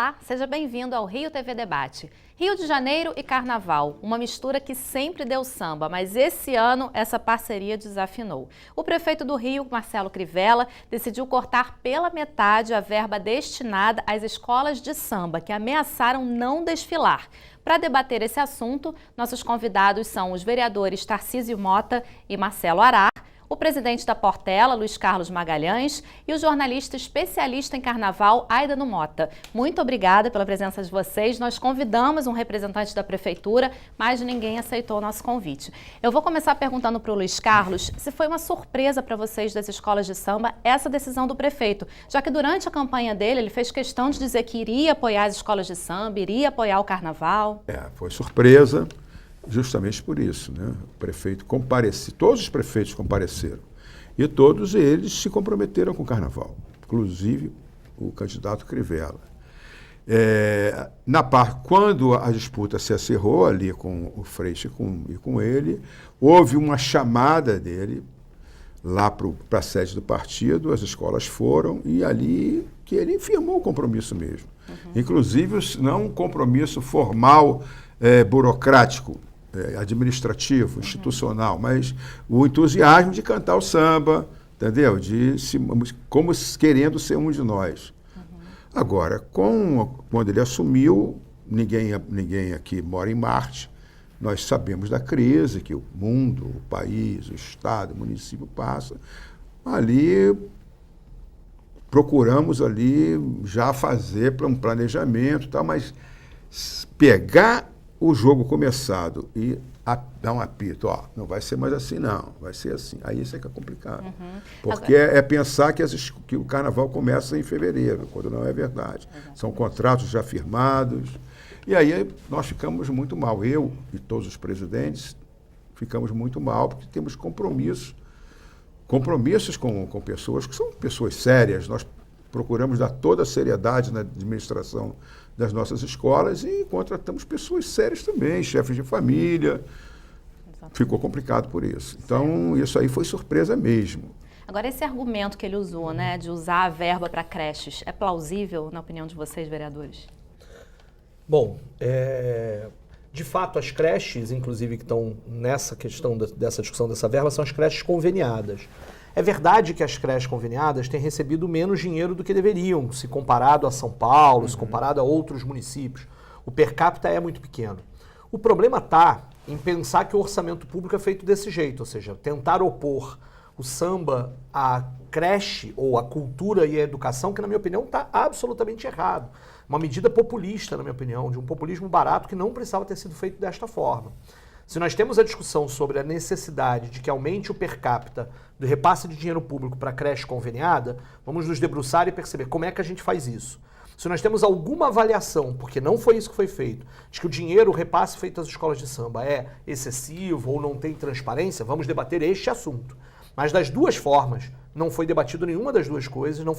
Olá, seja bem-vindo ao Rio TV Debate. Rio de Janeiro e Carnaval, uma mistura que sempre deu samba, mas esse ano essa parceria desafinou. O prefeito do Rio, Marcelo Crivella, decidiu cortar pela metade a verba destinada às escolas de samba, que ameaçaram não desfilar. Para debater esse assunto, nossos convidados são os vereadores Tarcísio Mota e Marcelo Arar, o presidente da Portela, Luiz Carlos Magalhães, e o jornalista especialista em carnaval, Aidano Mota. Muito obrigada pela presença de vocês. Nós convidamos um representante da prefeitura, mas ninguém aceitou o nosso convite. Eu vou começar perguntando para o Luiz Carlos se foi uma surpresa para vocês das escolas de samba essa decisão do prefeito, já que durante a campanha dele ele fez questão de dizer que iria apoiar as escolas de samba, iria apoiar o carnaval. Foi surpresa. Justamente por isso, né? O prefeito compareceu, todos os prefeitos compareceram e todos eles se comprometeram com o carnaval, inclusive o candidato Crivella. Quando a disputa se acirrou ali com o Freixo e com ele, houve uma chamada dele lá para a sede do partido, as escolas foram e ali que ele firmou o compromisso mesmo. Inclusive, não um compromisso formal, burocrático, administrativo, institucional, mas o entusiasmo de cantar o samba, entendeu? Como querendo ser um de nós. Agora, quando ele assumiu, ninguém aqui mora em Marte, nós sabemos da crise que o mundo, o país, o estado, o município passa. Ali, procuramos ali já fazer um planejamento, tal, mas pegar o jogo começado e dar um apito, não vai ser mais assim não, vai ser assim. Aí isso é que é complicado. Porque é pensar que o carnaval começa em fevereiro, quando não é verdade. São contratos já firmados. E aí nós ficamos muito mal. Eu e todos os presidentes ficamos muito mal, porque temos compromissos com pessoas que são pessoas sérias. Nós procuramos dar toda a seriedade na administração das nossas escolas e contratamos pessoas sérias também, chefes de família. Ficou complicado por isso. Então, isso aí foi surpresa mesmo. Agora, esse argumento que ele usou, né, de usar a verba para creches, é plausível, na opinião de vocês, vereadores? Bom, de fato, as creches, inclusive, que estão nessa questão dessa discussão dessa verba, são as creches conveniadas. É verdade que as creches conveniadas têm recebido menos dinheiro do que deveriam, se comparado a São Paulo, se comparado a outros municípios. O per capita é muito pequeno. O problema está em pensar que o orçamento público é feito desse jeito, ou seja, tentar opor o samba à creche ou à cultura e à educação, que na minha opinião está absolutamente errado. Uma medida populista, na minha opinião, de um populismo barato que não precisava ter sido feito desta forma. Se nós temos a discussão sobre a necessidade de que aumente o per capita do repasse de dinheiro público para a creche conveniada, vamos nos debruçar e perceber como é que a gente faz isso. Se nós temos alguma avaliação, porque não foi isso que foi feito, de que o dinheiro, o repasse feito às escolas de samba é excessivo ou não tem transparência, vamos debater este assunto. Mas das duas formas, não foi debatido nenhuma das duas coisas, não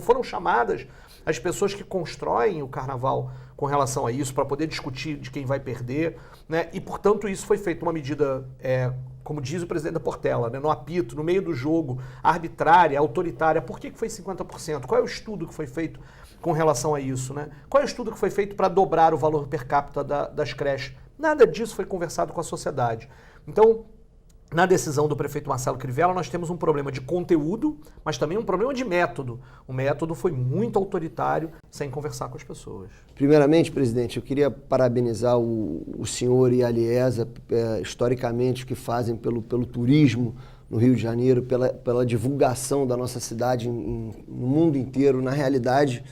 foram chamadas as pessoas que constroem o carnaval com relação a isso, para poder discutir de quem vai perder, né? E, portanto, isso foi feito uma medida, como diz o presidente da Portela, né? No apito, no meio do jogo, arbitrária, autoritária. Por que foi 50%? Qual é o estudo que foi feito com relação a isso, né? Qual é o estudo que foi feito para dobrar o valor per capita das creches? Nada disso foi conversado com a sociedade. Então, na decisão do prefeito Marcelo Crivella, nós temos um problema de conteúdo, mas também um problema de método. O método foi muito autoritário, sem conversar com as pessoas. Primeiramente, presidente, eu queria parabenizar o senhor e a Aliesa, historicamente, o que fazem pelo turismo no Rio de Janeiro, pela divulgação da nossa cidade no mundo inteiro. Na realidade,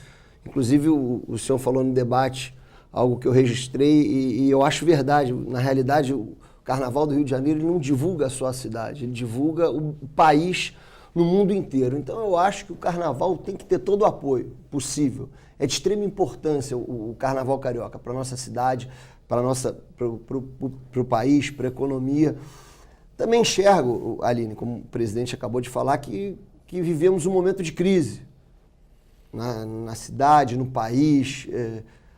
inclusive o senhor falou no debate algo que eu registrei e eu acho verdade. Na realidade, o Carnaval do Rio de Janeiro ele não divulga só a cidade, ele divulga o país no mundo inteiro. Então eu acho que o Carnaval tem que ter todo o apoio possível. É de extrema importância o Carnaval carioca para a nossa cidade, para o país, para a economia. Também enxergo, Aline, como o presidente acabou de falar, que vivemos um momento de crise na cidade, no país.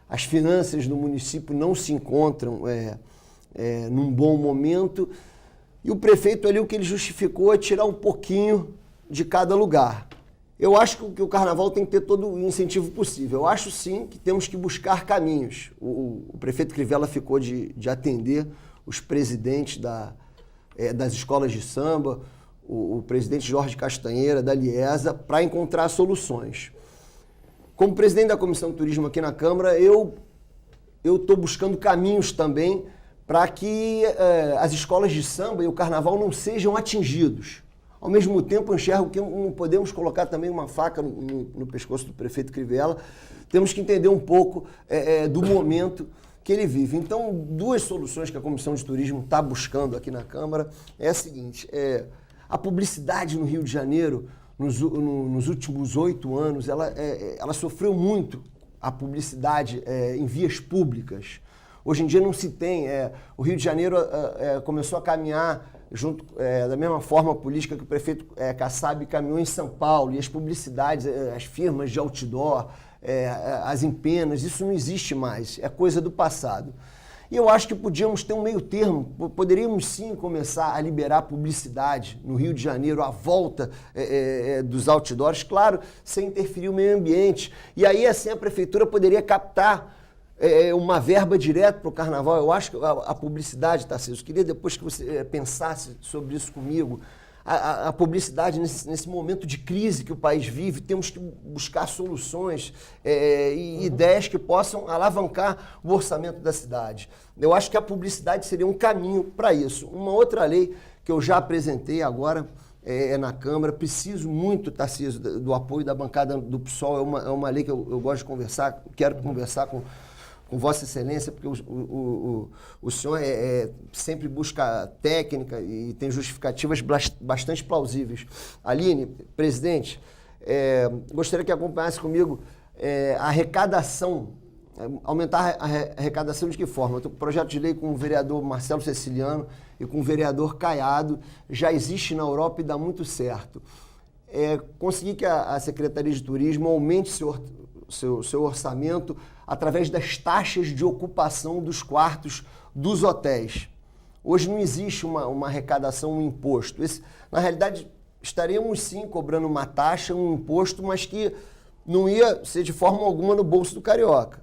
As finanças do município não se encontram num bom momento, e o prefeito ali o que ele justificou é tirar um pouquinho de cada lugar. Eu acho que o carnaval tem que ter todo o incentivo possível. Eu acho sim que temos que buscar caminhos. O prefeito Crivella ficou de atender os presidentes das escolas de samba, o presidente Jorge Castanheira, da Liesa, para encontrar soluções. Como presidente da Comissão de Turismo aqui na Câmara, eu estou buscando caminhos também para que as escolas de samba e o carnaval não sejam atingidos. Ao mesmo tempo, eu enxergo que não podemos colocar também uma faca no pescoço do prefeito Crivella. Temos que entender um pouco do momento que ele vive. Então, duas soluções que a Comissão de Turismo está buscando aqui na Câmara é a seguinte: a publicidade no Rio de Janeiro, nos últimos 8 anos, ela sofreu muito a publicidade em vias públicas. Hoje em dia não se tem. O Rio de Janeiro começou a caminhar junto da mesma forma política que o prefeito Kassab caminhou em São Paulo, e as publicidades, as firmas de outdoor, as empenas, isso não existe mais, é coisa do passado. E eu acho que podíamos ter um meio termo, poderíamos sim começar a liberar publicidade no Rio de Janeiro, à volta dos outdoors, claro, sem interferir o meio ambiente. E aí assim a prefeitura poderia captar uma verba direto para o carnaval. Eu acho que a publicidade, Tarcísio, queria depois que você pensasse sobre isso comigo. A publicidade, nesse momento de crise que o país vive, temos que buscar soluções e ideias que possam alavancar o orçamento da cidade. Eu acho que a publicidade seria um caminho para isso. Uma outra lei que eu já apresentei agora na Câmara, preciso muito, Tarcísio, do apoio da bancada do PSOL, é uma lei que eu gosto de conversar, quero conversar com Vossa Excelência, porque o senhor sempre busca técnica e tem justificativas bastante plausíveis. Aline, presidente, gostaria que acompanhasse comigo a arrecadação, aumentar a arrecadação de que forma? Eu estou com um projeto de lei com o vereador Marcelo Ceciliano e com o vereador Caiado, já existe na Europa e dá muito certo. Conseguir que a Secretaria de Turismo aumente seu orçamento através das taxas de ocupação dos quartos dos hotéis. Hoje não existe uma arrecadação, um imposto. Na realidade, estaremos sim cobrando uma taxa, um imposto, mas que não ia ser de forma alguma no bolso do carioca.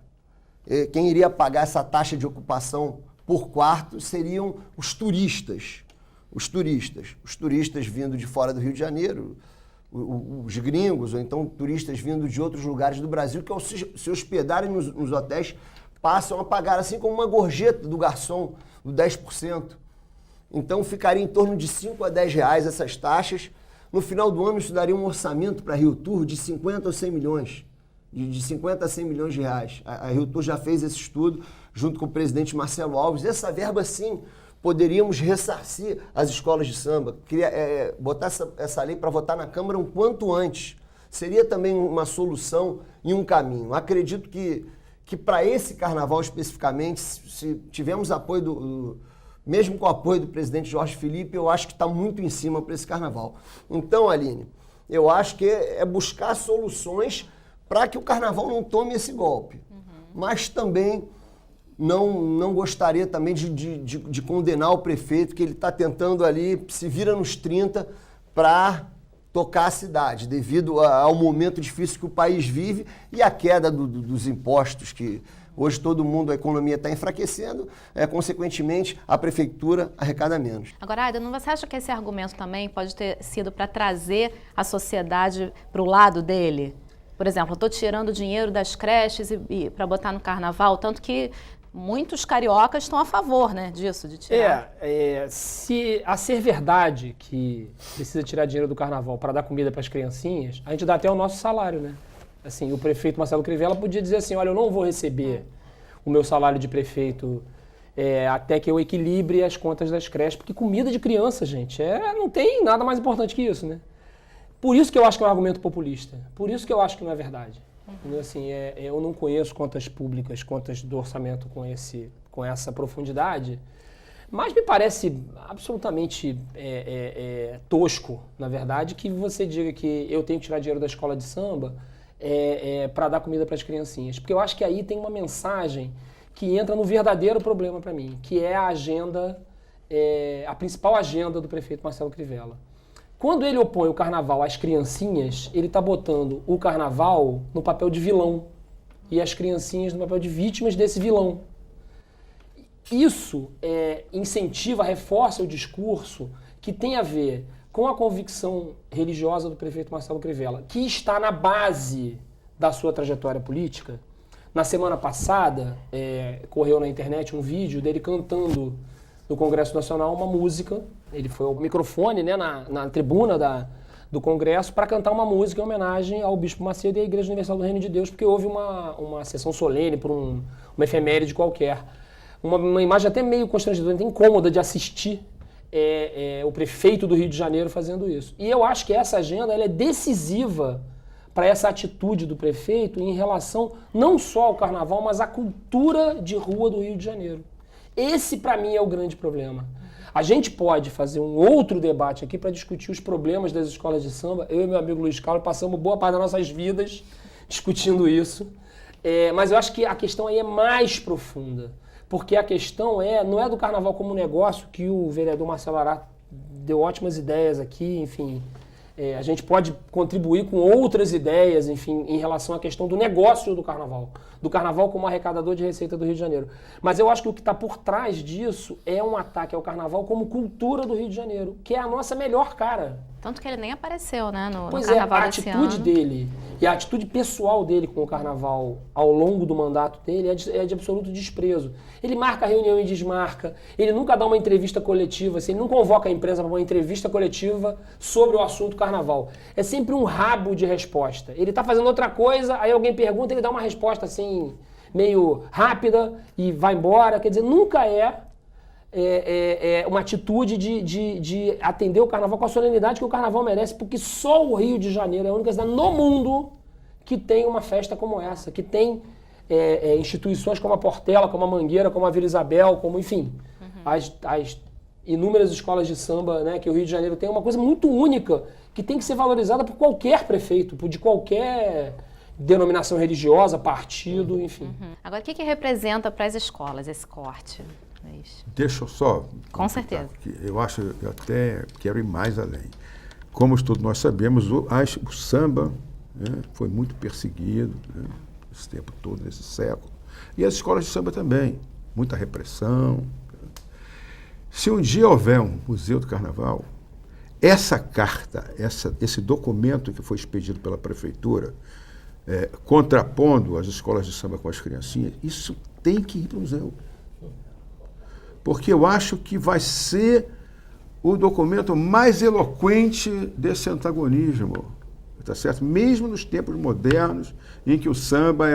Quem iria pagar essa taxa de ocupação por quarto seriam os turistas. Os turistas vindo de fora do Rio de Janeiro, os gringos, ou então turistas vindo de outros lugares do Brasil, que ao se hospedarem nos hotéis, passam a pagar, assim como uma gorjeta do garçom, do 10%. Então ficaria em torno de 5 a 10 reais essas taxas. No final do ano, isso daria um orçamento para a Rio Tour de 50 ou 100 milhões. De 50 a 100 milhões de reais. A Rio Tour já fez esse estudo junto com o presidente Marcelo Alves. Essa verba, sim, poderíamos ressarcir as escolas de samba, botar essa lei para votar na Câmara um quanto antes. Seria também uma solução e um caminho. Acredito que para esse carnaval especificamente, se tivermos apoio mesmo com o apoio do presidente Jorge Felipe, eu acho que está muito em cima para esse carnaval. Então, Aline, eu acho que é buscar soluções para que o carnaval não tome esse golpe. Mas também não gostaria também de condenar o prefeito, que ele está tentando ali, se vira nos 30 para tocar a cidade, devido ao momento difícil que o país vive e a queda dos impostos, que hoje todo mundo, a economia está enfraquecendo, consequentemente a prefeitura arrecada menos. Agora, Aida, não você acha que esse argumento também pode ter sido para trazer a sociedade para o lado dele? Por exemplo, eu estou tirando dinheiro das creches e para botar no carnaval, tanto que muitos cariocas estão a favor, né, disso, de tirar. Se a ser verdade que precisa tirar dinheiro do carnaval para dar comida para as criancinhas, a gente dá até o nosso salário, né? Assim, o prefeito Marcelo Crivella podia dizer assim, olha, eu não vou receber o meu salário de prefeito até que eu equilibre as contas das creches, porque comida de criança, gente, não tem nada mais importante que isso, né? Por isso que eu acho que é um argumento populista, por isso que eu acho que não é verdade. Assim, eu não conheço contas públicas, contas do orçamento com essa profundidade, mas me parece absolutamente tosco, na verdade, que você diga que eu tenho que tirar dinheiro da escola de samba para dar comida para as criancinhas. Porque eu acho que aí tem uma mensagem que entra no verdadeiro problema para mim, que é a agenda, a principal agenda do prefeito Marcelo Crivella. Quando ele opõe o carnaval às criancinhas, ele está botando o carnaval no papel de vilão e as criancinhas no papel de vítimas desse vilão. Isso incentiva, reforça o discurso que tem a ver com a convicção religiosa do prefeito Marcelo Crivella, que está na base da sua trajetória política. Na semana passada, correu na internet um vídeo dele cantando no Congresso Nacional uma música. Ele foi ao microfone, né, na tribuna do Congresso para cantar uma música em homenagem ao Bispo Macedo e à Igreja Universal do Reino de Deus, porque houve uma sessão solene por uma efeméride qualquer. Uma imagem até meio constrangedora, até incômoda de assistir o prefeito do Rio de Janeiro fazendo isso. E eu acho que essa agenda ela é decisiva para essa atitude do prefeito em relação não só ao carnaval, mas à cultura de rua do Rio de Janeiro. Esse, para mim, é o grande problema. A gente pode fazer um outro debate aqui para discutir os problemas das escolas de samba. Eu e meu amigo Luiz Carlos passamos boa parte das nossas vidas discutindo isso. Mas eu acho que a questão aí é mais profunda. Porque a questão não é do carnaval como negócio, que o vereador Marcelo Ará deu ótimas ideias aqui, enfim. A gente pode contribuir com outras ideias, enfim, em relação à questão do negócio do carnaval como arrecadador de receita do Rio de Janeiro. Mas eu acho que o que está por trás disso é um ataque ao carnaval como cultura do Rio de Janeiro, que é a nossa melhor cara. Tanto que ele nem apareceu, né, no Pois carnaval a desse atitude ano. dele e a atitude pessoal dele com o carnaval ao longo do mandato dele é de absoluto desprezo. Ele marca a reunião e desmarca, ele nunca dá uma entrevista coletiva, assim, ele não convoca a imprensa para uma entrevista coletiva sobre o assunto carnaval. É sempre um rabo de resposta. Ele está fazendo outra coisa, aí alguém pergunta, ele dá uma resposta assim, meio rápida e vai embora. Quer dizer, nunca uma atitude de atender o carnaval com a solenidade que o carnaval merece, porque só o Rio de Janeiro é a única cidade no mundo que tem uma festa como essa, que tem instituições como a Portela, como a Mangueira, como a Vila Isabel, como, enfim, as inúmeras escolas de samba, né, que o Rio de Janeiro tem, uma coisa muito única, que tem que ser valorizada por qualquer prefeito, de qualquer denominação religiosa, partido, enfim. Agora, o que representa para as escolas esse corte? Deixa eu só... Com certeza. Eu até quero ir mais além. Como todos nós sabemos, o samba, né, foi muito perseguido, né, esse tempo todo, nesse século. E as escolas de samba também. Muita repressão. Se um dia houver um museu do carnaval, essa carta, esse documento que foi expedido pela prefeitura, contrapondo as escolas de samba com as criancinhas, isso tem que ir para o museu. Porque eu acho que vai ser o documento mais eloquente desse antagonismo, tá certo? Mesmo nos tempos modernos, em que o samba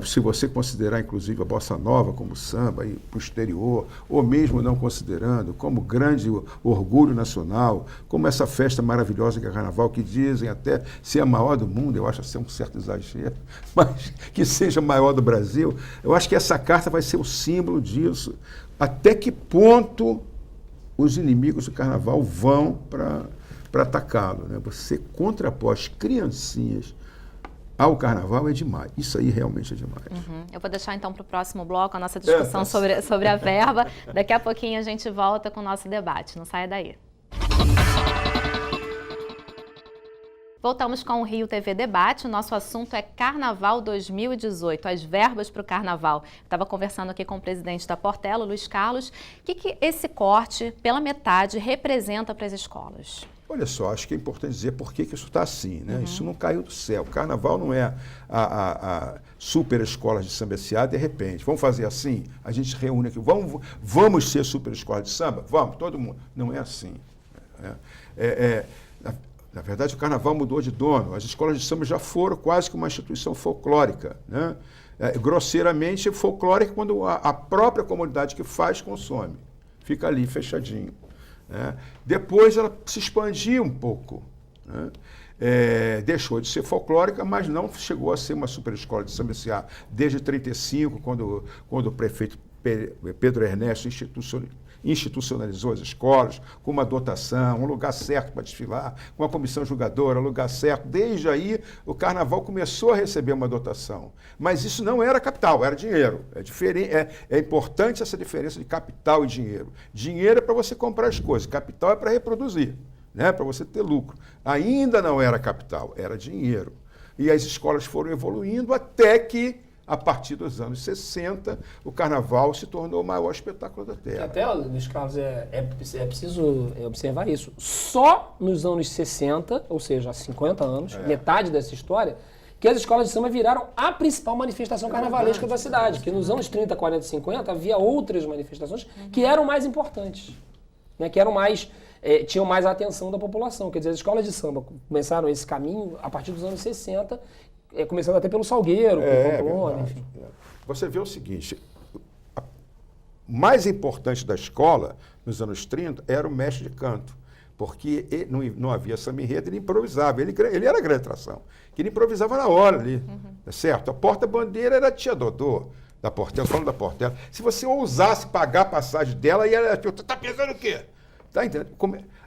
se você considerar inclusive a bossa nova como samba e para o exterior, ou mesmo não considerando, como grande orgulho nacional, como essa festa maravilhosa que é o carnaval, que dizem até ser a maior do mundo, eu acho ser um certo exagero, mas que seja a maior do Brasil, eu acho que essa carta vai ser o símbolo disso. Até que ponto os inimigos do carnaval vão para atacá-lo, né? Você contrapor as criancinhas ao carnaval é demais. Isso aí realmente é demais. Eu vou deixar então para o próximo bloco a nossa discussão sobre a verba. Daqui a pouquinho a gente volta com o nosso debate. Não saia daí. Voltamos com o Rio TV Debate. O nosso assunto é Carnaval 2018, as verbas para o Carnaval. Estava conversando aqui com o presidente da Portela, Luiz Carlos. O que esse corte, pela metade, representa para as escolas? Olha só, acho que é importante dizer por que isso está assim, né? Isso não caiu do céu. O carnaval não é a super escola de samba S.A. de repente. Vamos fazer assim? A gente se reúne aqui. Vamos ser super escola de samba? Vamos, todo mundo. Não é assim. Na verdade, o carnaval mudou de dono. As escolas de samba já foram quase que uma instituição folclórica, né? Grosseiramente folclórica quando a própria comunidade que faz consome. Fica ali fechadinho. Depois ela se expandiu um pouco, né? Deixou de ser folclórica, mas não chegou a ser uma super escola de samba S.A. desde 1935, quando o prefeito Pedro Ernesto institucionalizou as escolas com uma dotação, um lugar certo para desfilar, com uma comissão julgadora, um lugar certo. Desde aí, o carnaval começou a receber uma dotação. Mas isso não era capital, era dinheiro. É importante essa diferença de capital e dinheiro. Dinheiro é para você comprar as coisas, capital é para reproduzir. né, para você ter lucro. Ainda não era capital, era dinheiro. E as escolas foram evoluindo até que, a partir dos anos 60, o carnaval se tornou o maior espetáculo da Terra. Até, Luiz Carlos, é preciso observar isso. Só nos anos 60, ou seja, há 50 anos, metade dessa história, que as escolas de samba viraram a principal manifestação carnavalesca da cidade. Que nos anos 30, 40 e 50 havia outras manifestações que eram mais importantes, né, que eram mais... tinham mais a atenção da população. Quer dizer, as escolas de samba começaram esse caminho a partir dos anos 60, começando até pelo Salgueiro, pelo Pamplona, enfim. Você vê o seguinte, o mais importante da escola, nos anos 30, era o mestre de canto, porque não havia samba enredo, ele improvisava, ele era a grande atração, que ele improvisava na hora ali, certo? A porta-bandeira era a tia Dodô, da Portela, falando da Portela. Se você ousasse pagar a passagem dela, e ela tá pensando o quê? Tá entendendo?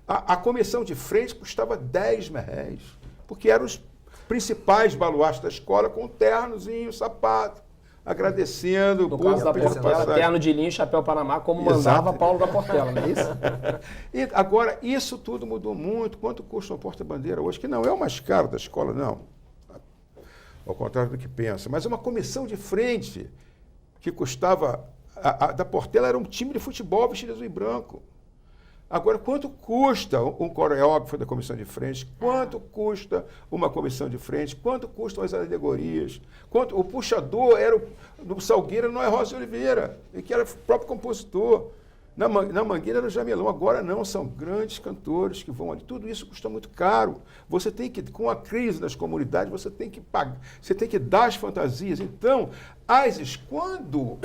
A comissão de frente custava 10 réis, porque eram os principais baluartes da escola com ternozinho, sapato, agradecendo. No caso da Portela, terno de linho e chapéu Panamá, como mandava Paulo da Portela, não é isso? E agora, isso tudo mudou muito. Quanto custa uma porta-bandeira hoje? Que não é o mais caro da escola, não. Ao contrário do que pensa. Mas uma comissão de frente que custava... A da Portela era um time de futebol vestido azul e branco. Agora, quanto custa um coreógrafo da comissão de frente? Quanto custa uma comissão de frente? Quanto custam as alegorias? O puxador era do Salgueiro, não é Rosa Oliveira, que era o próprio compositor. Na Mangueira era o Jamelão. Agora não, são grandes cantores que vão ali. Tudo isso custa muito caro. Você tem que, com a crise das comunidades, você tem que pagar, você tem que dar as fantasias. Então, quando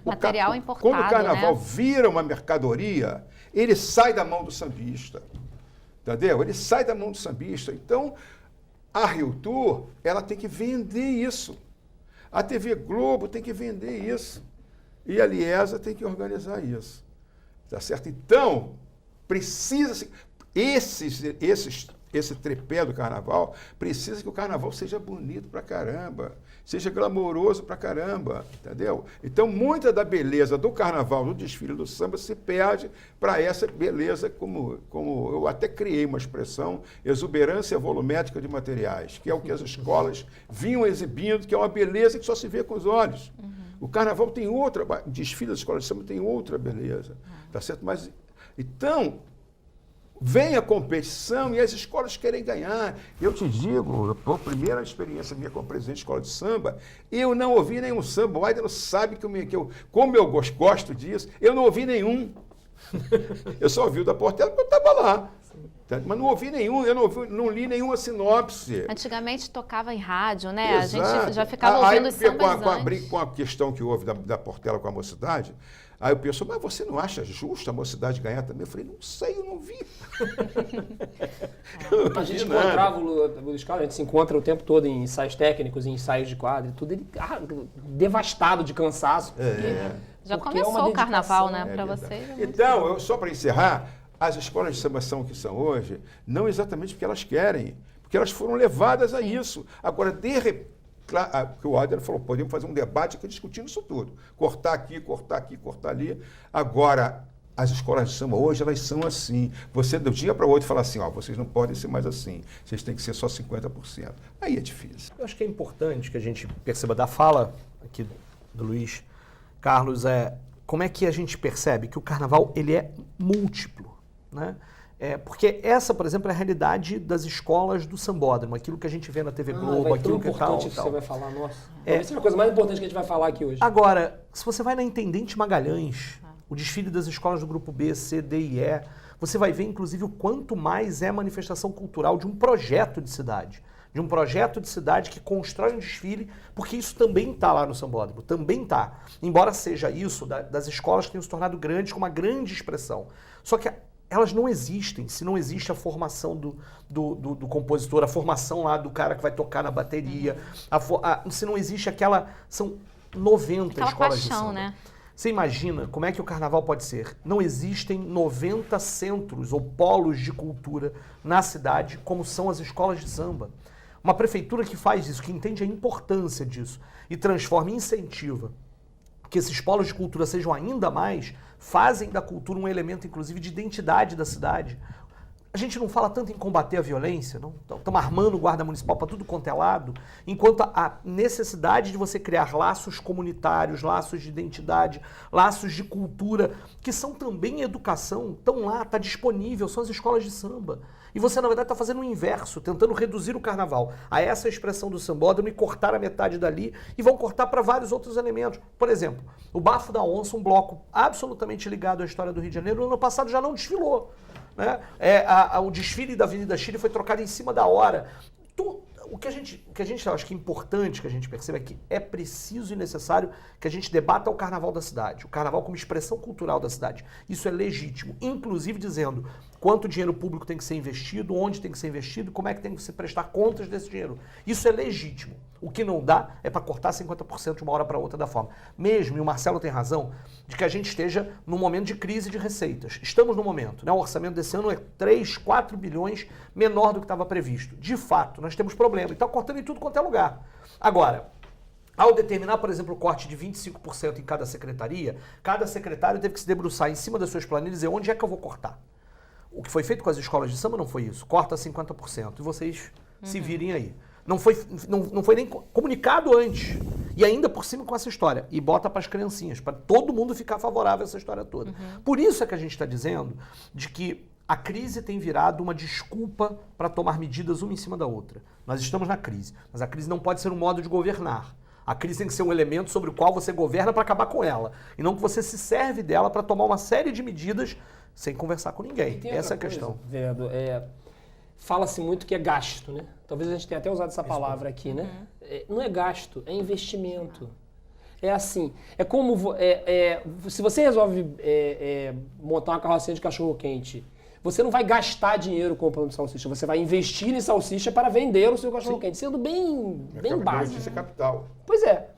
material importado, quando o carnaval, né, vira uma mercadoria, ele sai da mão do sambista, entendeu? Ele sai da mão do sambista. Então, a Rio Tour, ela tem que vender isso. A TV Globo tem que vender isso. E a Liesa tem que organizar isso. Tá certo? Então, precisa-se... Esse tripé do carnaval, precisa que o carnaval seja bonito pra caramba, seja glamouroso pra caramba, entendeu? Então, muita da beleza do carnaval, do desfile do samba, se perde para essa beleza, como eu até criei uma expressão, exuberância volumétrica de materiais, que é o que as escolas vinham exibindo, que é uma beleza que só se vê com os olhos. O carnaval tem outra, o desfile das escolas de samba tem outra beleza, tá certo? Mas, então... Vem a competição e as escolas querem ganhar. Eu te digo, a primeira experiência minha como presidente de escola de samba, eu não ouvi nenhum samba. O Aidano sabe como eu gosto disso, eu não ouvi nenhum. Eu só ouvi o da Portela porque eu estava lá. Mas não ouvi nenhum, não li nenhuma sinopse. Antigamente tocava em rádio, né? Exato. A gente já ficava ouvindo os sambas antes. Com a questão que houve da Portela com a Mocidade, aí o pessoal, mas você não acha justo a Mocidade ganhar também? Eu falei, não sei, eu não vi. A gente encontrava o Luiz Carlos, a gente se encontra o tempo todo em ensaios técnicos, em ensaios de quadro, tudo ele devastado de cansaço. Já porque começou o carnaval, né, para vocês. Então, só para encerrar, as escolas de samba são o que são hoje, não exatamente porque elas querem, porque elas foram levadas a isso. Agora, que o Adler falou, podemos fazer um debate aqui discutindo isso tudo. Cortar aqui, cortar ali. Agora, as escolas de samba hoje, elas são assim. Você, do dia para o outro, fala assim, vocês não podem ser mais assim, vocês têm que ser só 50%. Aí é difícil. Eu acho que é importante que a gente perceba da fala aqui do Luiz Carlos, como é que a gente percebe que o carnaval ele é múltiplo, né? Porque essa, por exemplo, é a realidade das escolas do sambódromo, aquilo que a gente vê na TV Globo, aquilo que é tal. Que você vai falar, nossa. Essa é a coisa mais importante que a gente vai falar aqui hoje. Agora, se você vai na Intendente Magalhães, o desfile das escolas do grupo B, C, D e E, você vai ver, inclusive, o quanto mais é manifestação cultural de um projeto de cidade. De um projeto de cidade que constrói um desfile, porque isso também está lá no sambódromo, também está. Embora seja isso, das escolas que tenham se tornado grandes, com uma grande expressão. Só que elas não existem se não existe a formação do compositor, a formação lá do cara que vai tocar na bateria, se não existe são 90 aquela escolas paixão, de samba. né? Você imagina como é que o carnaval pode ser? Não existem 90 centros ou polos de cultura na cidade como são as escolas de samba. Uma prefeitura que faz isso, que entende a importância disso e transforma e incentiva que esses polos de cultura sejam ainda mais, fazem da cultura um elemento, inclusive, de identidade da cidade. a gente não fala tanto em combater a violência, não? Estamos armando o guarda municipal para tudo quanto é lado, enquanto a necessidade de você criar laços comunitários, laços de identidade, laços de cultura, que são também educação, estão lá, está disponível, são as escolas de samba. E você, na verdade, está fazendo o inverso, tentando reduzir o carnaval a essa expressão do sambódromo e cortar a metade dali, e vão cortar para vários outros elementos. Por exemplo, o Bafo da Onça, um bloco absolutamente ligado à história do Rio de Janeiro, no ano passado já não desfilou. Né? O desfile da Avenida Chile foi trocado em cima da hora. O que a gente acha que é importante que a gente perceba é que é preciso e necessário que a gente debata o carnaval da cidade, o carnaval como expressão cultural da cidade. Isso é legítimo, inclusive dizendo quanto dinheiro público tem que ser investido, onde tem que ser investido, como é que tem que se prestar contas desse dinheiro. Isso é legítimo. O que não dá é para cortar 50% de uma hora para outra da forma. Mesmo, e o Marcelo tem razão, de que a gente esteja num momento de crise de receitas. Estamos no momento, né? O orçamento desse ano é 3, 4 bilhões menor do que estava previsto. De fato, nós temos problema. E está cortando em tudo quanto é lugar. Agora, ao determinar, por exemplo, o corte de 25% em cada secretaria, cada secretário teve que se debruçar em cima das suas planilhas e dizer onde é que eu vou cortar. O que foi feito com as escolas de samba não foi isso. Corta 50%. E vocês se virem aí. Não foi nem comunicado antes. E ainda por cima com essa história. E bota para as criancinhas, para todo mundo ficar favorável a essa história toda. Por isso é que a gente está dizendo de que a crise tem virado uma desculpa para tomar medidas uma em cima da outra. Nós estamos na crise, mas a crise não pode ser um modo de governar. A crise tem que ser um elemento sobre o qual você governa para acabar com ela. E não que você se serve dela para tomar uma série de medidas sem conversar com ninguém. Essa é a questão. Vereador, fala-se muito que é gasto, né? Talvez a gente tenha até usado essa palavra aqui, né? Não é gasto, é investimento. É assim, é como... se você resolve montar uma carrocinha de cachorro-quente, você não vai gastar dinheiro comprando salsicha, você vai investir em salsicha para vender o seu cachorro-quente, sendo bem básico. Isso é capital. Pois é.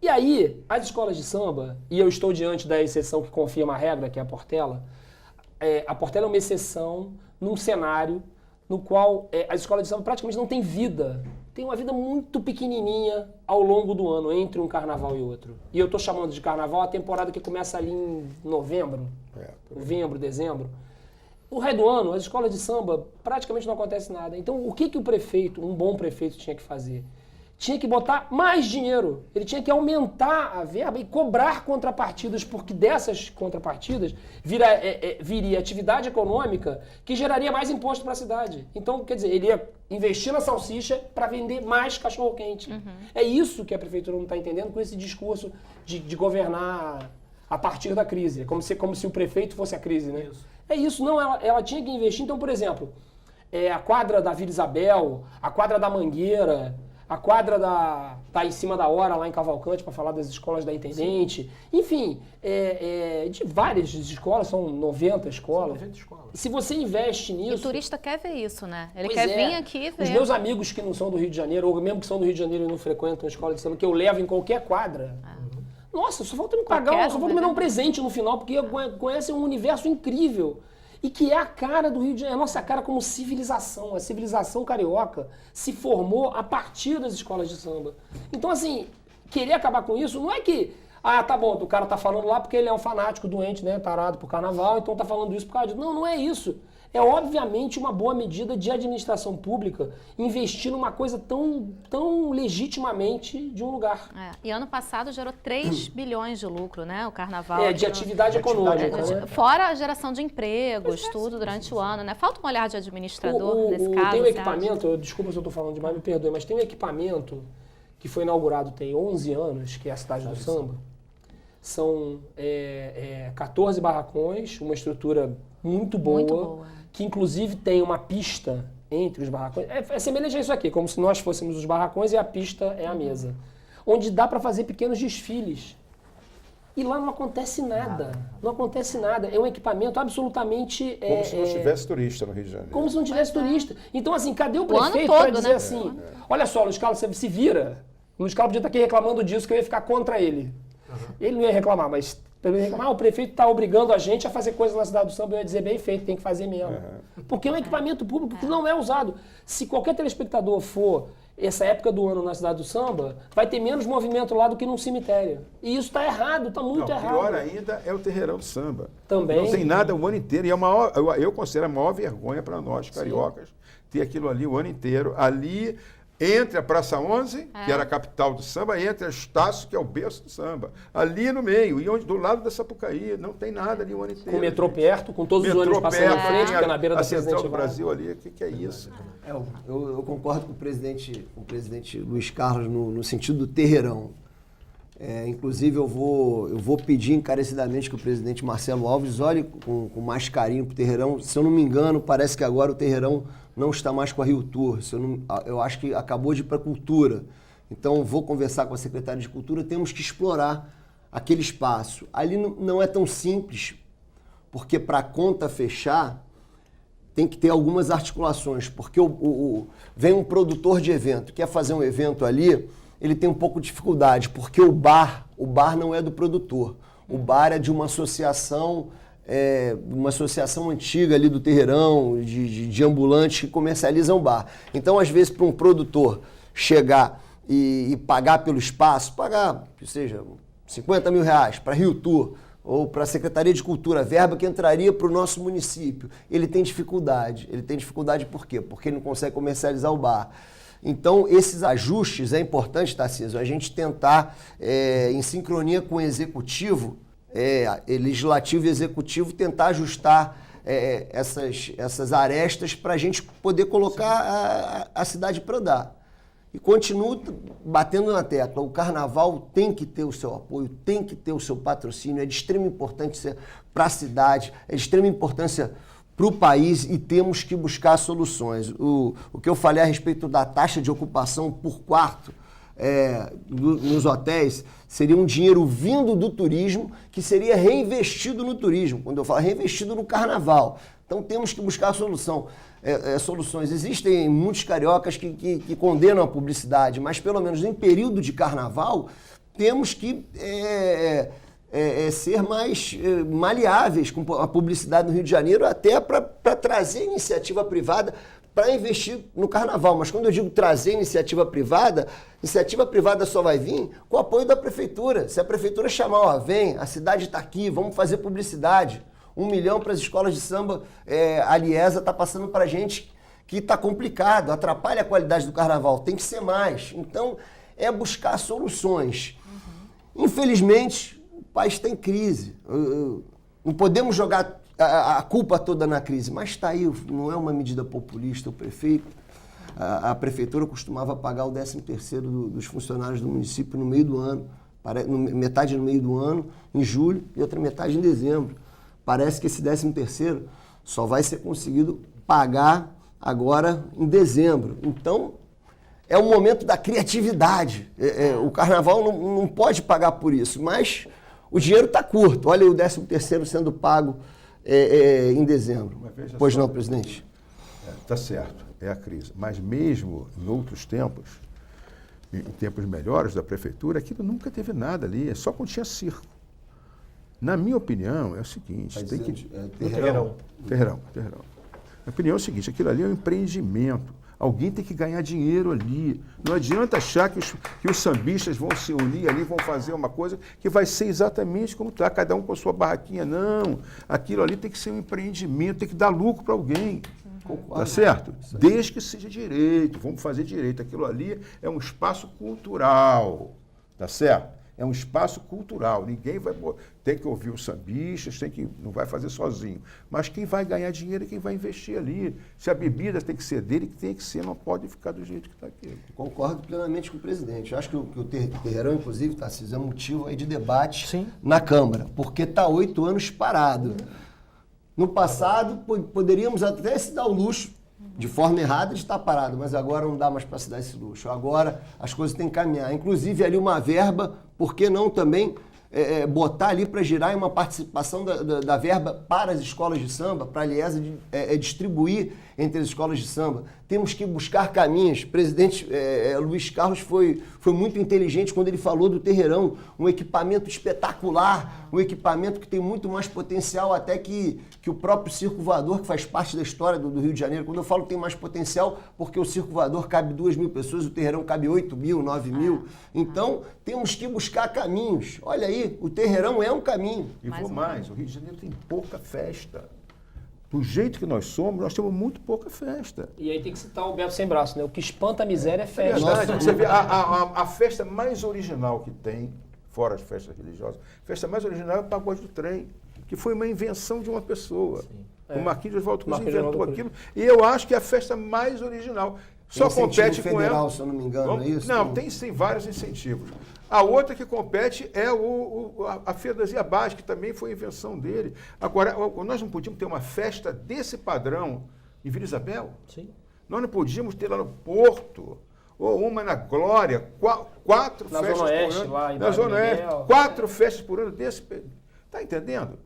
E aí, as escolas de samba, e eu estou diante da exceção que confirma a regra, que é a Portela, a Portela é uma exceção num cenário no qual as escolas de samba praticamente não têm vida. Tem uma vida muito pequenininha ao longo do ano, entre um carnaval e outro. E eu estou chamando de carnaval a temporada que começa ali em novembro, dezembro. O resto do ano, as escolas de samba, praticamente não acontece nada. Então, o que o prefeito, um bom prefeito, tinha que fazer? Tinha que botar mais dinheiro. Ele tinha que aumentar a verba e cobrar contrapartidas, porque dessas contrapartidas viria atividade econômica que geraria mais imposto para a cidade. Então, quer dizer, ele ia investir na salsicha para vender mais cachorro-quente. É isso que a prefeitura não está entendendo com esse discurso de governar a partir da crise. É como se o prefeito fosse a crise, né? É isso, não, ela tinha que investir. Então, por exemplo, a quadra da Vila Isabel, a quadra da Mangueira, a quadra tá em cima da hora lá em Cavalcante, para falar das escolas da Intendente. Sim. Enfim, de várias escolas, são 90 escolas. São 90 escolas. Se você investe nisso... E o turista quer ver isso, né? Ele quer vir aqui ver. Os meus amigos que não são do Rio de Janeiro, ou mesmo que são do Rio de Janeiro e não frequentam a escola de samba, que eu levo em qualquer quadra... Nossa, só falta me pagar, só falta me dar um presente no final, porque conhece um universo incrível. E que é a cara do Rio de Janeiro, a nossa cara como civilização. A civilização carioca se formou a partir das escolas de samba. Então, assim, querer acabar com isso não é que... tá bom, o cara tá falando lá porque ele é um fanático doente, né, tarado por carnaval, então tá falando isso por causa disso. Não, não é isso. É obviamente uma boa medida de administração pública investir numa coisa tão legitimamente de um lugar. E ano passado gerou 3 bilhões de lucro, né? O carnaval. De atividade econômica. Né? Fora a geração de empregos, tudo durante o ano, né? Falta um olhar de administrador nesse caso. Tem um equipamento, desculpa se eu estou falando demais, me perdoe, mas tem um equipamento que foi inaugurado tem 11 anos, que é a Cidade do Samba. São 14 barracões, uma estrutura muito boa, que inclusive tem uma pista entre os barracões. É semelhante a isso aqui, como se nós fôssemos os barracões e a pista é a mesa. Onde dá para fazer pequenos desfiles. E lá não acontece nada. Não acontece nada. É um equipamento absolutamente... Como se não tivesse turista no Rio de Janeiro. Como se não tivesse turista. Então, assim, cadê o prefeito para dizer assim, olha só, Luiz Carlos, você se vira. O Luiz Carlos podia estar aqui reclamando disso, que eu ia ficar contra ele. Ele não ia reclamar, mas o prefeito está obrigando a gente a fazer coisas na Cidade do Samba. Eu ia dizer, bem feito, tem que fazer mesmo. Porque é um equipamento público que não é usado. Se qualquer telespectador for essa época do ano na cidade do samba, vai ter menos movimento lá do que num cemitério. E isso está errado, está muito errado. Pior ainda é o terreirão do samba. Também. Não tem nada o ano inteiro. E eu considero a maior vergonha para nós, cariocas, ter aquilo ali o ano inteiro. Ali, entre a Praça 11, que era a capital do samba, entre a Estácio, que é o berço do samba. Ali no meio, e do lado da Sapucaí, não tem nada ali o ano inteiro. Com o metrô perto, com todos os ônibus passando na frente, fica na beira da Central do Presidente Brasil ali, o que é isso? Eu concordo com o presidente Luiz Carlos no sentido do terreirão. Inclusive, eu vou pedir encarecidamente que o presidente Marcelo Alves olhe com mais carinho para o terreirão. Se eu não me engano, parece que agora o terreirão não está mais com a Rio Tour. Eu acho que acabou de ir para a Cultura. Então, vou conversar com a secretária de Cultura. Temos que explorar aquele espaço. Ali não é tão simples, porque para a conta fechar, tem que ter algumas articulações. Porque vem um produtor de evento, quer fazer um evento ali, ele tem um pouco de dificuldade, porque o bar não é do produtor. O bar é de uma associação antiga ali do terreirão, de ambulantes que comercializam bar. Então, às vezes, para um produtor chegar e pagar pelo espaço, pagar, que seja, 50 mil reais para Rio Tour ou para a Secretaria de Cultura, verba que entraria para o nosso município, ele tem dificuldade. Ele tem dificuldade por quê? Porque ele não consegue comercializar o bar. Então, esses ajustes, é importante, Tarcísio, a gente tentar, em sincronia com o executivo, legislativo e executivo, tentar ajustar essas arestas para a gente poder colocar a cidade para andar. E continuo batendo na tecla, o carnaval tem que ter o seu apoio, tem que ter o seu patrocínio, é de extrema importância para a cidade, é de extrema importância para o país e temos que buscar soluções. O que eu falei a respeito da taxa de ocupação por quarto nos hotéis seria um dinheiro vindo do turismo que seria reinvestido no turismo, quando eu falo reinvestido no carnaval. Então temos que buscar soluções. Existem muitos cariocas que condenam a publicidade, mas pelo menos em período de carnaval temos que ser mais maleáveis com a publicidade no Rio de Janeiro, até para trazer iniciativa privada para investir no carnaval. Mas quando eu digo trazer iniciativa privada só vai vir com o apoio da prefeitura. Se a prefeitura chamar, vem, a cidade está aqui, vamos fazer publicidade. 1 milhão para as escolas de samba, a Liesa está passando para a gente que está complicado, atrapalha a qualidade do carnaval, tem que ser mais. Então, é buscar soluções. Infelizmente, o país está em crise. Não podemos jogar a culpa toda na crise, mas está aí, não é uma medida populista. O prefeito, a prefeitura costumava pagar o 13º dos funcionários do município no meio do ano, metade no meio do ano, em julho, e outra metade em dezembro. Parece que esse 13º só vai ser conseguido pagar agora em dezembro. Então, é o momento da criatividade. O carnaval não pode pagar por isso, mas o dinheiro está curto. Olha o 13º sendo pago em dezembro. Pois não, presidente? Está certo, é a crise. Mas mesmo em outros tempos, em tempos melhores da prefeitura, aquilo nunca teve nada ali, só quando tinha circo. Na minha opinião, é o seguinte, tem que... Terreirão. Minha opinião é o seguinte, aquilo ali é um empreendimento. Alguém tem que ganhar dinheiro ali. Não adianta achar que os sambistas vão se unir ali, vão fazer uma coisa que vai ser exatamente como está, cada um com a sua barraquinha. Não, aquilo ali tem que ser um empreendimento, tem que dar lucro para alguém. Tá certo? Desde que seja direito, vamos fazer direito. Aquilo ali é um espaço cultural, tá certo? É um espaço cultural, ninguém vai... Tem que ouvir os sambistas, não vai fazer sozinho. Mas quem vai ganhar dinheiro é quem vai investir ali. Se a bebida tem que ser dele, que tem que ser, não pode ficar do jeito que está aqui. Concordo plenamente com o presidente. Eu acho que o terreirão, inclusive, Tarcísio, é motivo aí de debate na Câmara, porque está 8 anos parado. No passado, poderíamos até se dar o luxo, de forma errada, de estar parado, mas agora não dá mais para se dar esse luxo. Agora as coisas têm que caminhar. Inclusive ali uma verba, por que não também botar ali para girar uma participação da verba para as escolas de samba, para a Liesa distribuir entre as escolas de samba. Temos que buscar caminhos. O presidente Luiz Carlos foi muito inteligente quando ele falou do Terreirão, um equipamento espetacular, um equipamento que tem muito mais potencial até que o próprio Circo Voador, que faz parte da história do Rio de Janeiro. Quando eu falo que tem mais potencial, porque o Circo Voador cabe 2.000 pessoas, o Terreirão cabe 8.000, 9.000. Então, temos que buscar caminhos. Olha aí, o Terreirão é um caminho. E vou mais, o Rio de Janeiro tem pouca festa. Do jeito que nós somos, nós temos muito pouca festa. E aí tem que citar o Beto Sem Braço, né? O que espanta a miséria é festa. Verdade, você vê a festa mais original que tem, fora as festas religiosas, a festa mais original é o Pagode do Trem, que foi uma invenção de uma pessoa. O Marquinhos de Oswaldo Cruz inventou aquilo. E eu acho que é a festa mais original. Só compete com federal, ela. se eu não me engano, é isso? Não, tem sim vários incentivos. A outra que compete é a Feira das Iabás, que também foi invenção dele. Agora, nós não podíamos ter uma festa desse padrão em Vila Isabel? Sim. Nós não podíamos ter lá no Porto, ou uma na Glória, 4 Na festas Zona Oeste, por ano. lá em Na Zona Oeste, Miguel. 4 festas por ano desse. Está entendendo?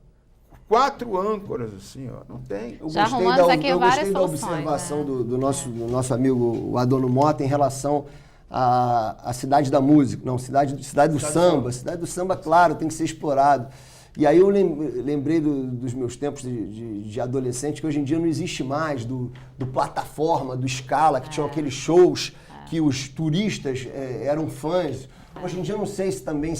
4 âncoras, assim, ó, não tem. Já arrumamos aqui várias da soluções, observação né? do nosso amigo o Adorno Mota em relação à cidade da música, não, cidade do samba. Cidade do samba, claro, tem que ser explorado. E aí eu lembrei dos meus tempos de adolescente, que hoje em dia não existe mais, do Plataforma, do Scala, que tinham aqueles shows que os turistas eram fãs. Hoje em dia eu não sei se também,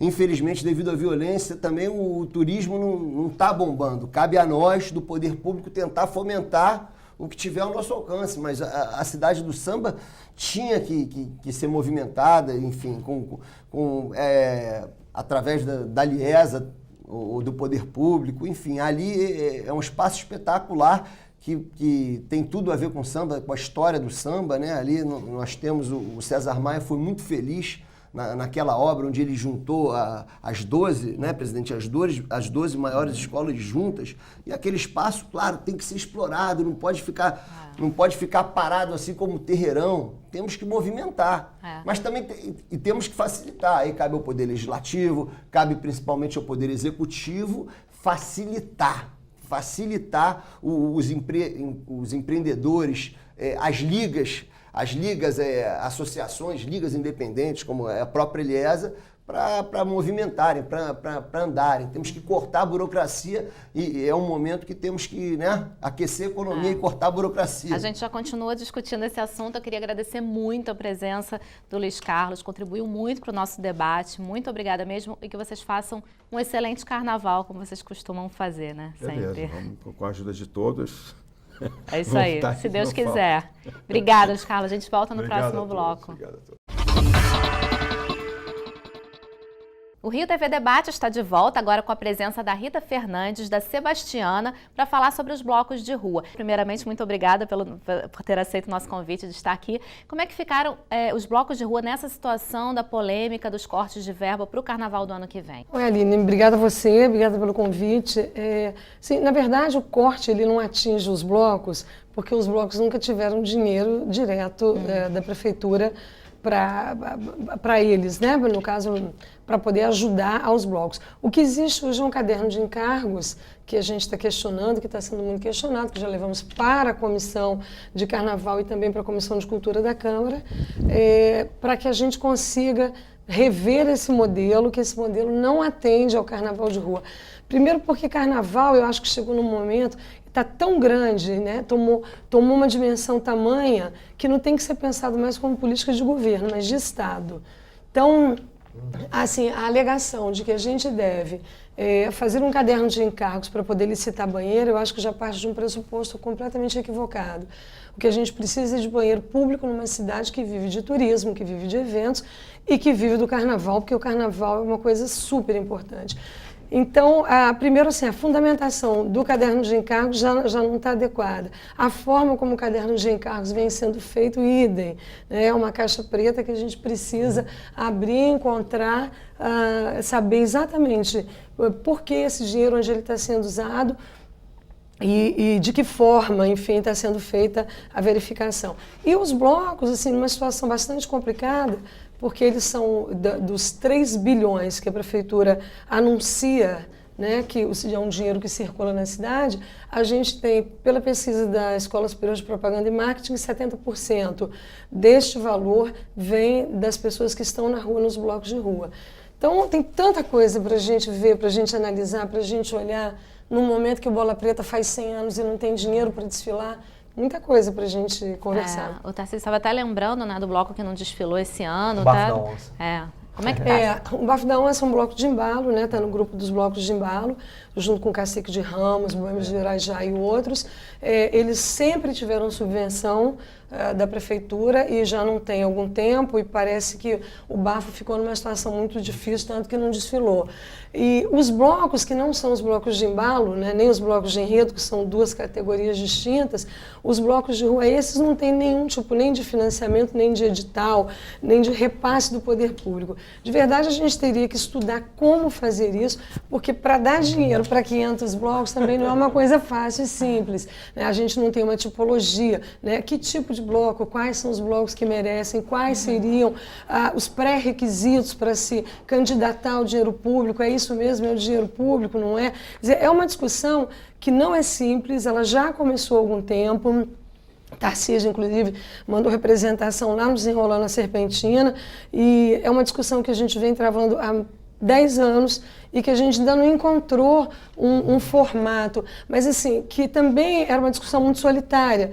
infelizmente, devido à violência, também o turismo não está bombando. Cabe a nós, do poder público, tentar fomentar o que tiver ao nosso alcance. Mas a cidade do samba tinha que ser movimentada, enfim, através da Liesa, ou do poder público. Enfim, ali é um espaço espetacular que tem tudo a ver com samba, com a história do samba, né? Ali nós temos o César Maia, foi muito feliz naquela obra onde ele juntou as 12, né, presidente, as 12 maiores escolas juntas, e aquele espaço, claro, tem que ser explorado, não pode ficar parado assim como o Terreirão, temos que movimentar, mas também temos que facilitar, aí cabe ao Poder Legislativo, cabe principalmente ao Poder Executivo, facilitar os empreendedores, as ligas, associações, ligas independentes, como a própria Eliesa, para movimentarem, para andarem. Temos que cortar a burocracia e é um momento que temos que, né, aquecer a economia e cortar a burocracia. A gente já continua discutindo esse assunto. Eu queria agradecer muito a presença do Luiz Carlos, contribuiu muito para o nosso debate. Muito obrigada mesmo e que vocês façam um excelente carnaval, como vocês costumam fazer, né? Beleza, Sempre. vamos com a ajuda de todos. É isso aí, se Deus quiser. Obrigada, Luiz Carlos. A gente volta no próximo bloco. Obrigado a todos. O Rio TV Debate está de volta agora com a presença da Rita Fernandes, da Sebastiana, para falar sobre os blocos de rua. Primeiramente, muito obrigada por ter aceito o nosso convite de estar aqui. Como é que ficaram os blocos de rua nessa situação da polêmica dos cortes de verba para o Carnaval do ano que vem? Oi, Aline, obrigada a você, obrigada pelo convite. Sim, na verdade, o corte ele não atinge os blocos, porque os blocos nunca tiveram dinheiro direto da prefeitura para eles, né? No caso, para poder ajudar aos blocos. O que existe hoje é um caderno de encargos que a gente está questionando, que está sendo muito questionado, que já levamos para a Comissão de Carnaval e também para a Comissão de Cultura da Câmara, para que a gente consiga rever esse modelo, que esse modelo não atende ao Carnaval de rua. Primeiro porque Carnaval, eu acho que chegou num momento... Está tão grande, né? Tomou uma dimensão tamanha que não tem que ser pensado mais como política de governo, mas de Estado. Então, assim, a alegação de que a gente deve fazer um caderno de encargos para poder licitar banheiro, eu acho que já parte de um pressuposto completamente equivocado. O que a gente precisa é de banheiro público numa cidade que vive de turismo, que vive de eventos e que vive do carnaval, porque o carnaval é uma coisa super importante. Então, primeiro, assim, a fundamentação do caderno de encargos já não está adequada. A forma como o caderno de encargos vem sendo feito, idem. É uma caixa preta que a gente precisa abrir, encontrar, saber exatamente por que esse dinheiro, onde ele está sendo usado e de que forma, enfim, está sendo feita a verificação. E os blocos, assim, numa situação bastante complicada, porque eles são dos 3 bilhões que a prefeitura anuncia, né, que é um dinheiro que circula na cidade, a gente tem, pela pesquisa da Escola Superior de Propaganda e Marketing, 70% deste valor vem das pessoas que estão na rua, nos blocos de rua. Então, tem tanta coisa para a gente ver, para a gente analisar, para a gente olhar, num momento que o Bola Preta faz 100 anos e não tem dinheiro para desfilar. Muita coisa pra gente conversar. O Tarcísio estava até lembrando, né, do bloco que não desfilou esse ano. O Bafo da Onça. Como é que tá? O Bafo da Onça é um bloco de embalo, né? Tá no grupo dos blocos de embalo, junto com o Cacique de Ramos, Boêmios de Irajá e outros. Eles sempre tiveram subvenção da prefeitura e já não tem algum tempo, e parece que o Bafo ficou numa situação muito difícil, tanto que não desfilou. E os blocos que não são os blocos de embalo, né, nem os blocos de enredo, que são duas categorias distintas, os blocos de rua, esses não têm nenhum tipo nem de financiamento, nem de edital, nem de repasse do poder público. De verdade, a gente teria que estudar como fazer isso, porque para dar dinheiro para 500 blocos também não é uma coisa fácil e simples, né? A gente não tem uma tipologia, né? Que tipo de bloco, quais são os blocos que merecem, quais seriam os pré-requisitos para se candidatar ao dinheiro público, é isso mesmo, é o dinheiro público, não é? Quer dizer, é uma discussão que não é simples, ela já começou há algum tempo. Tarcísio, inclusive, mandou representação lá no Desenrolando a Serpentina, e é uma discussão que a gente vem travando há 10 anos e que a gente ainda não encontrou um formato, mas assim, que também era uma discussão muito solitária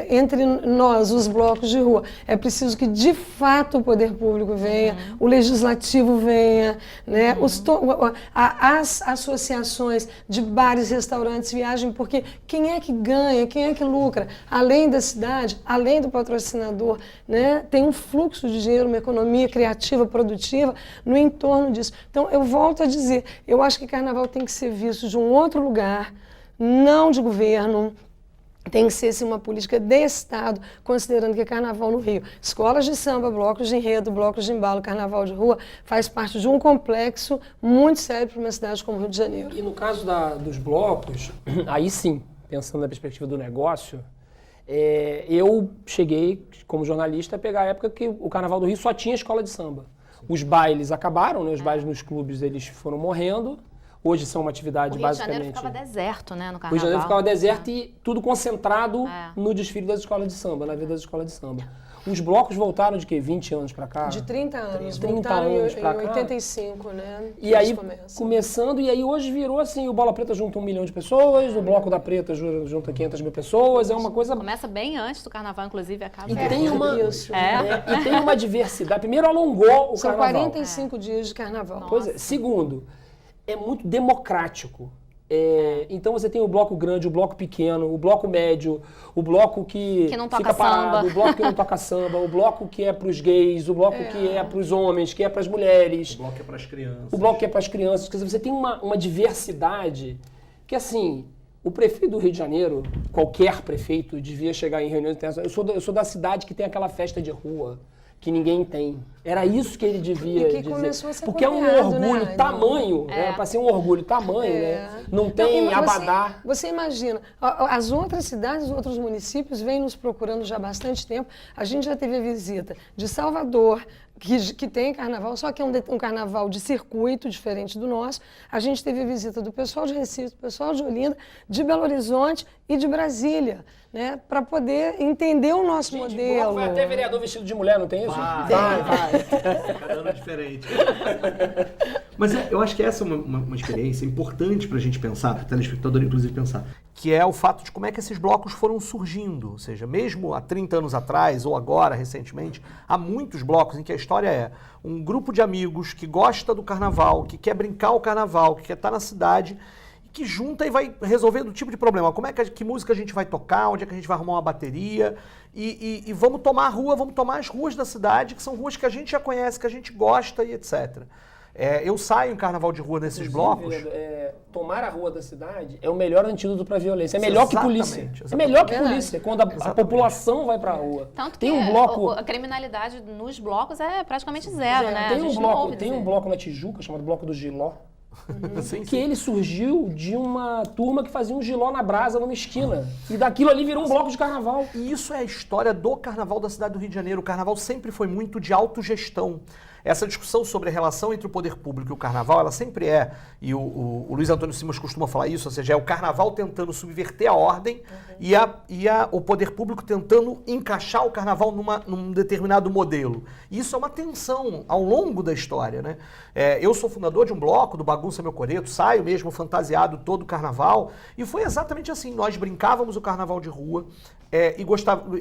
entre nós, os blocos de rua. É preciso que, de fato, o poder público venha, o legislativo venha, né? As associações de bares, restaurantes viajem, porque quem é que ganha, quem é que lucra? Além da cidade, além do patrocinador, né? Tem um fluxo de dinheiro, uma economia criativa, produtiva no entorno disso. Então, eu volto a dizer, eu acho que carnaval tem que ser visto de um outro lugar, não de governo, tem que ser assim, uma política de Estado, considerando que carnaval no Rio, escolas de samba, blocos de enredo, blocos de embalo, carnaval de rua, faz parte de um complexo muito sério para uma cidade como o Rio de Janeiro. E no caso dos blocos, aí sim, pensando na perspectiva do negócio, eu cheguei, como jornalista, a pegar a época que o Carnaval do Rio só tinha escola de samba. Os bailes acabaram, né? Os bailes nos clubes eles foram morrendo. Hoje são uma atividade basicamente... O Rio de Janeiro ficava deserto, né, no Carnaval. O Rio de Janeiro ficava deserto e tudo concentrado no desfile das escolas de samba, na vida das escolas de samba. Os blocos voltaram de quê? 20 anos pra cá? De 30 anos. 30 voltaram anos em pra cá. 85, né? E aí, começando, e aí hoje virou assim, o Bola Preta junta 1 milhão de pessoas, o Bloco da Preta junta 500 mil pessoas, é uma coisa... Começa bem antes do Carnaval, inclusive, acaba... E tem e tem uma diversidade. Primeiro, alongou o São Carnaval. 45 dias de Carnaval. Pois é. Segundo, é muito democrático. Então você tem o bloco grande, o bloco pequeno, o bloco médio, o bloco que não toca fica parado, samba. o bloco que não toca samba, o bloco que é para os gays, o bloco que é para os homens, que é para as mulheres. O bloco que é para as crianças. O bloco que é para as crianças. Quer dizer, você tem uma diversidade que, assim, o prefeito do Rio de Janeiro, qualquer prefeito, devia chegar em reuniões internacionais. Eu sou da cidade que tem aquela festa de rua que ninguém tem. Era isso que ele devia que dizer. começou a ser porque é um copiado, orgulho né? tamanho, para ser um orgulho tamanho, né? Não tem abadá. Você imagina, as outras cidades, os outros municípios vêm nos procurando já há bastante tempo. A gente já teve a visita de Salvador, que tem carnaval, só que é um carnaval de circuito diferente do nosso. A gente teve a visita do pessoal de Recife, do pessoal de Olinda, de Belo Horizonte e de Brasília, né? Para poder entender o nosso modelo. Vai até vereador vestido de mulher, não tem isso? Vai. Cada ano é diferente. Mas eu acho que essa é uma experiência importante para a gente pensar, para o telespectador inclusive pensar, que é o fato de como é que esses blocos foram surgindo. Ou seja, mesmo há 30 anos atrás, ou agora, recentemente, há muitos blocos em que a história é um grupo de amigos que gosta do carnaval, que quer brincar o carnaval, que quer estar na cidade, que junta e vai resolvendo o tipo de problema. Como é que música a gente vai tocar, onde é que a gente vai arrumar uma bateria, e vamos tomar a rua, vamos tomar as ruas da cidade, que são ruas que a gente já conhece, que a gente gosta e etc. Eu saio em carnaval de rua nesses blocos. Tomar a rua da cidade é o melhor antídoto para a violência. É melhor que polícia. Exatamente. É melhor que polícia, quando a população vai para a rua. Tanto tem que um bloco... a criminalidade nos blocos é praticamente zero, né? Tem um bloco na Tijuca, chamado Bloco do Giló, que ele surgiu de uma turma que fazia um giló na brasa numa esquina. E daquilo ali virou um bloco de carnaval. E isso é a história do carnaval da cidade do Rio de Janeiro. O carnaval sempre foi muito de autogestão. essa discussão sobre a relação entre o poder público e o carnaval, ela sempre é, e o Luiz Antônio Simas costuma falar isso, ou seja, é o carnaval tentando subverter a ordem e o poder público tentando encaixar o carnaval num determinado modelo. E isso é uma tensão ao longo da história, né? Eu sou fundador de um bloco, do Bagunça Meu Coreto, saio mesmo fantasiado todo o carnaval, e foi exatamente assim, nós brincávamos o carnaval de rua, e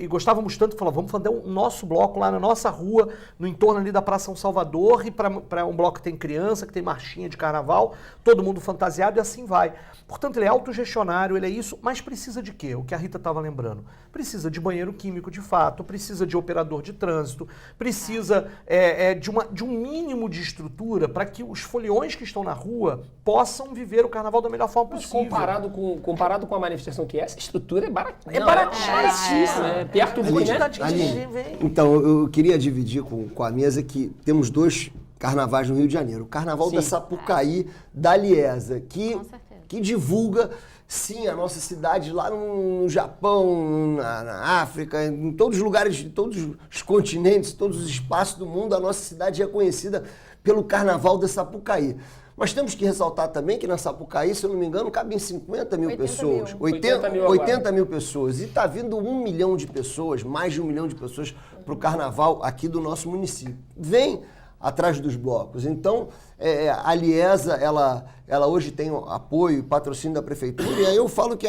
gostávamos tanto, falávamos, vamos fazer um nosso bloco lá na nossa rua, no entorno ali da Praça São Salvador, e para um bloco que tem criança, que tem marchinha de carnaval, todo mundo fantasiado, e assim vai. Portanto, ele é autogestionário, ele é isso, mas precisa de quê? O que a Rita estava lembrando. Precisa de banheiro químico de fato, precisa de operador de trânsito, precisa de um mínimo de estrutura para que os foliões que estão na rua possam viver o carnaval da melhor forma Mas possível. comparado com a manifestação que é, essa estrutura é baratinha. É baratíssimo. É perto do né? Então, eu queria dividir com a mesa que temos 2 carnavais no Rio de Janeiro. O Carnaval da Sapucaí, da Liesa, que divulga, sim, a nossa cidade lá no Japão, na África, em todos os lugares, em todos os continentes, todos os espaços do mundo, a nossa cidade é conhecida pelo Carnaval da Sapucaí. Mas temos que ressaltar também que na Sapucaí, se eu não me engano, cabem 50 mil pessoas. 80 mil pessoas. E está vindo 1 milhão de pessoas, mais de 1 milhão de pessoas para o Carnaval aqui do nosso município. Vem atrás dos blocos. Então, a Liesa, ela hoje tem apoio e patrocínio da Prefeitura, e aí eu falo que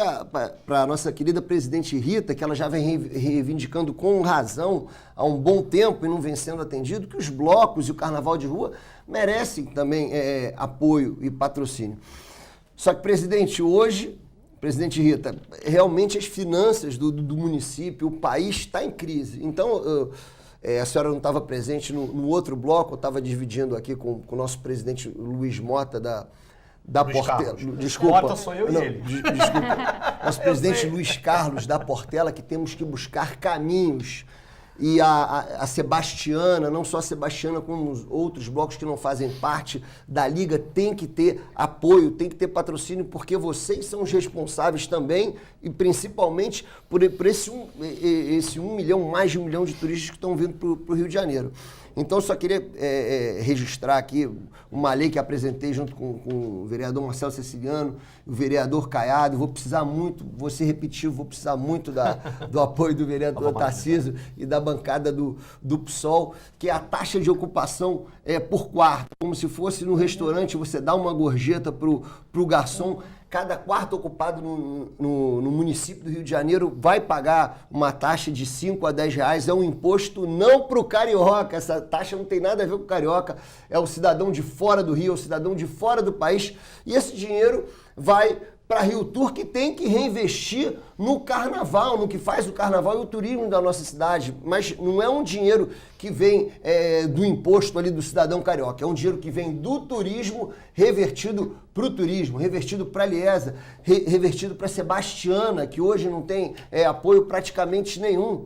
para a nossa querida presidente Rita, que ela já vem reivindicando com razão há um bom tempo e não vem sendo atendido, que os blocos e o Carnaval de Rua merecem também apoio e patrocínio. Só que, presidente, hoje, presidente Rita, realmente as finanças do município, o país está em crise. Então, a senhora não estava presente no outro bloco, eu estava dividindo aqui com o nosso presidente Luiz Mota da Portela. Desculpa. Mota sou eu e ele. Desculpa. Nosso presidente Luiz Carlos da Portela, que temos que buscar caminhos. E a Sebastiana, não só a Sebastiana, como os outros blocos que não fazem parte da Liga, tem que ter apoio, tem que ter patrocínio, porque vocês são os responsáveis também, e principalmente por esse 1 milhão, mais de 1 milhão de turistas que estão vindo para o Rio de Janeiro. Então, eu só queria registrar aqui uma lei que apresentei junto com o vereador Marcelo Ceciliano, o vereador Caiado. Vou precisar muito, vou ser repetitivo, vou precisar muito do apoio do vereador Tarcísio e da bancada do PSOL, que é a taxa de ocupação por quarto. Como se fosse no restaurante, você dá uma gorjeta para o garçom. Cada quarto ocupado no município do Rio de Janeiro vai pagar uma taxa de 5 a 10 reais. É um imposto não para o carioca. Essa taxa não tem nada a ver com o carioca. É o cidadão de fora do Rio, é o cidadão de fora do país. E esse dinheiro vai para a Rio Tour, que tem que reinvestir no carnaval, no que faz o carnaval e o turismo da nossa cidade. Mas não é um dinheiro que vem do imposto ali do cidadão carioca. É um dinheiro que vem do turismo revertido para o turismo, revertido para a Liesa, revertido para a Sebastiana, que hoje não tem apoio praticamente nenhum.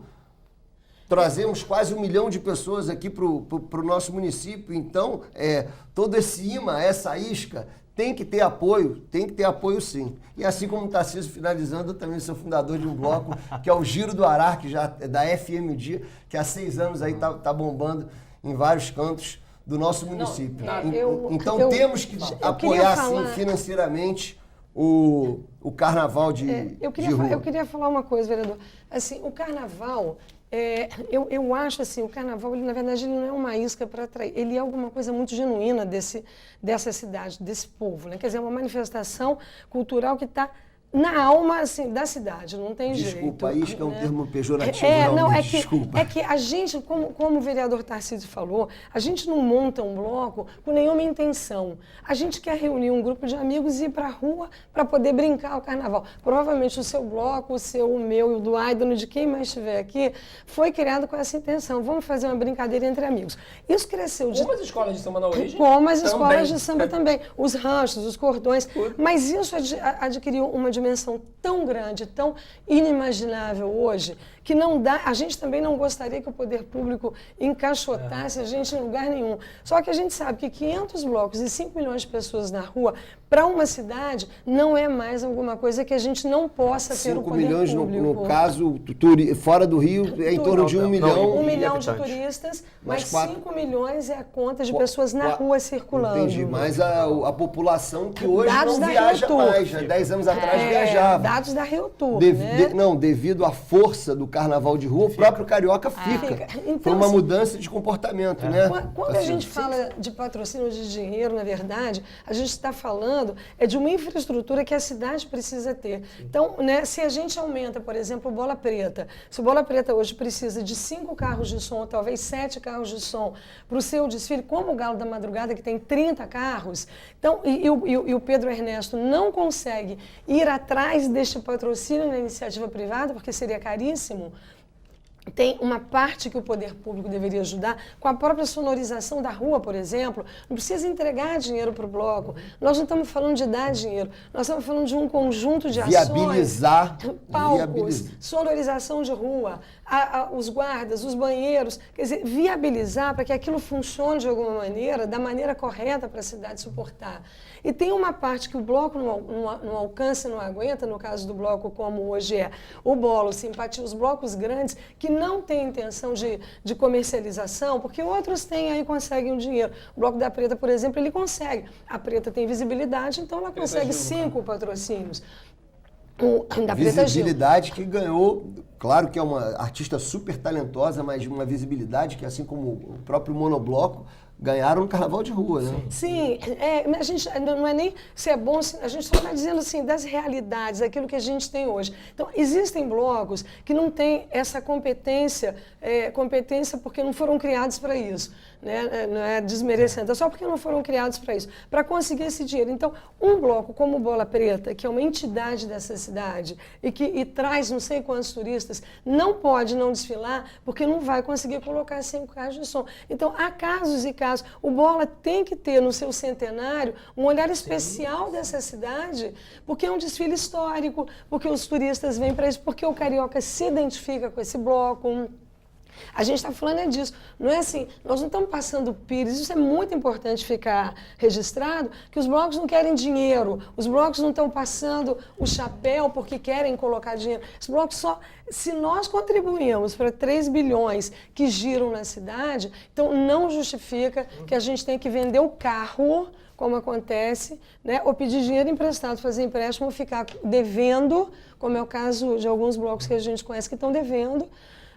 Trazemos quase 1 milhão de pessoas aqui para o nosso município. Então, todo esse imã, essa isca, tem que ter apoio sim. E assim como o Tarcísio, finalizando, eu também sou fundador de um bloco, que é o Giro do Ará, que já é da FM o Dia, que há 6 anos aí tá bombando em vários cantos do nosso município. Então temos que apoiar sim financeiramente o carnaval de rua. Eu queria falar uma coisa, vereador. Assim, o carnaval... eu acho assim, o carnaval, ele, na verdade, ele não é uma isca para atrair, ele é alguma coisa muito genuína dessa cidade, desse povo, né? Quer dizer, é uma manifestação cultural que está na alma, assim, da cidade, não tem jeito. Desculpa, isca é um termo pejorativo, desculpa. É que a gente, como o vereador Tarcísio falou, a gente não monta um bloco com nenhuma intenção. A gente quer reunir um grupo de amigos e ir para a rua para poder brincar o carnaval. Provavelmente o seu bloco, o meu e o do Aidano, de quem mais estiver aqui, foi criado com essa intenção. Vamos fazer uma brincadeira entre amigos. Isso cresceu de... Como as escolas de samba na origem? Como as escolas de samba também. Os ranchos, os cordões. Mas isso adquiriu uma dimensão tão grande, tão inimaginável hoje, que não dá, a gente também não gostaria que o poder público encaixotasse a gente em lugar nenhum. Só que a gente sabe que 500 blocos e 5 milhões de pessoas na rua, para uma cidade, não é mais alguma coisa que a gente não possa ter o poder 5 milhões público. no caso, fora do Rio, é em torno de 1 milhão. 1 milhão de habitantes. turistas, Mas mas 5 milhões é a conta de pessoas na rua circulando. Entendi, mas a população que hoje Dados não da viaja Rio Tour. mais, já 10 anos atrás viajava. Dados da Rio Tour, Não, devido à força do carnaval de rua, o próprio carioca fica. Então, Foi uma assim, mudança de comportamento, né? Quando a gente fala de patrocínio de dinheiro, na verdade, a gente está falando de uma infraestrutura que a cidade precisa ter. Então, né, se a gente aumenta, por exemplo, o Bola Preta, se o Bola Preta hoje precisa de 5 carros de som, talvez 7 carros de som, para o seu desfile, como o Galo da Madrugada, que tem 30 carros, então, e o Pedro Ernesto não consegue ir atrás deste patrocínio na iniciativa privada, porque seria caríssimo, tem uma parte que o poder público deveria ajudar, com a própria sonorização da rua, por exemplo. Não precisa entregar dinheiro para o bloco. Nós não estamos falando de dar dinheiro, nós estamos falando de um conjunto de ações. Viabilizar. Palcos, sonorização de rua, os guardas, os banheiros. Quer dizer, viabilizar para que aquilo funcione de alguma maneira, da maneira correta para a cidade suportar. E tem uma parte que o bloco não alcança, não aguenta, no caso do bloco como hoje é o Bolo, Simpatia, os blocos grandes, que não têm intenção de comercialização, porque outros têm aí, conseguem o dinheiro. O Bloco da Preta, por exemplo, ele consegue. A Preta tem visibilidade, então ela consegue 5 patrocínios. Da Visibilidade que ganhou, claro que é uma artista super talentosa, mas uma visibilidade que, assim como o próprio Monobloco, ganharam no carnaval de rua, né? Sim, a gente não é nem se é bom, a gente só está dizendo assim, das realidades, aquilo que a gente tem hoje. Então, existem blocos que não têm essa competência porque não foram criados para isso. Né? Não é desmerecendo, é só porque não foram criados para isso, para conseguir esse dinheiro. Então, um bloco como o Bola Preta, que é uma entidade dessa cidade e traz não sei quantos turistas, não pode não desfilar porque não vai conseguir colocar 5 carros de som. Então, há casos e casos. O Bola tem que ter no seu centenário um olhar especial dessa cidade, porque é um desfile histórico, porque os turistas vêm para isso, porque o carioca se identifica com esse bloco. A gente está falando disso, não é assim, nós não estamos passando pires, isso é muito importante ficar registrado, que os blocos não querem dinheiro, os blocos não estão passando o chapéu porque querem colocar dinheiro, os blocos só, se nós contribuímos para 3 bilhões que giram na cidade, então não justifica que a gente tenha que vender o carro, como acontece, né? Ou pedir dinheiro emprestado, fazer empréstimo, ou ficar devendo, como é o caso de alguns blocos que a gente conhece que estão devendo,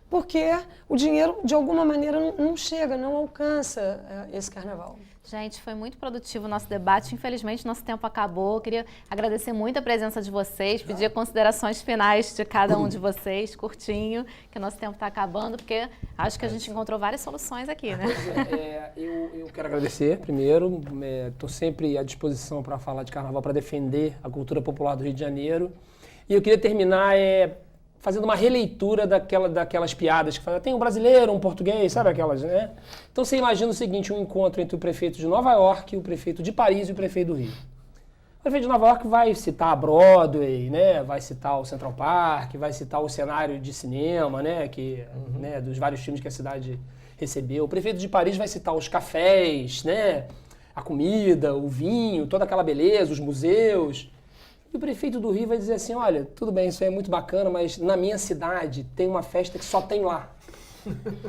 porque o dinheiro, de alguma maneira, não chega, não alcança esse carnaval. Gente, foi muito produtivo o nosso debate. Infelizmente, nosso tempo acabou. Eu queria agradecer muito a presença de vocês, pedir considerações finais de cada um de vocês, curtinho, que o nosso tempo está acabando, porque acho que a gente encontrou várias soluções aqui, né? Eu quero agradecer, primeiro. Estou sempre à disposição para falar de carnaval, para defender a cultura popular do Rio de Janeiro. E eu queria terminar fazendo uma releitura daquelas piadas que falam, tem um brasileiro, um português, sabe aquelas, né? Então você imagina o seguinte, um encontro entre o prefeito de Nova York, o prefeito de Paris e o prefeito do Rio. O prefeito de Nova York vai citar a Broadway, né? Vai citar o Central Park, vai citar o cenário de cinema, né? Né? Dos vários filmes que a cidade recebeu. O prefeito de Paris vai citar os cafés, né? A comida, o vinho, toda aquela beleza, os museus. E o prefeito do Rio vai dizer assim, olha, tudo bem, isso aí é muito bacana, mas na minha cidade tem uma festa que só tem lá.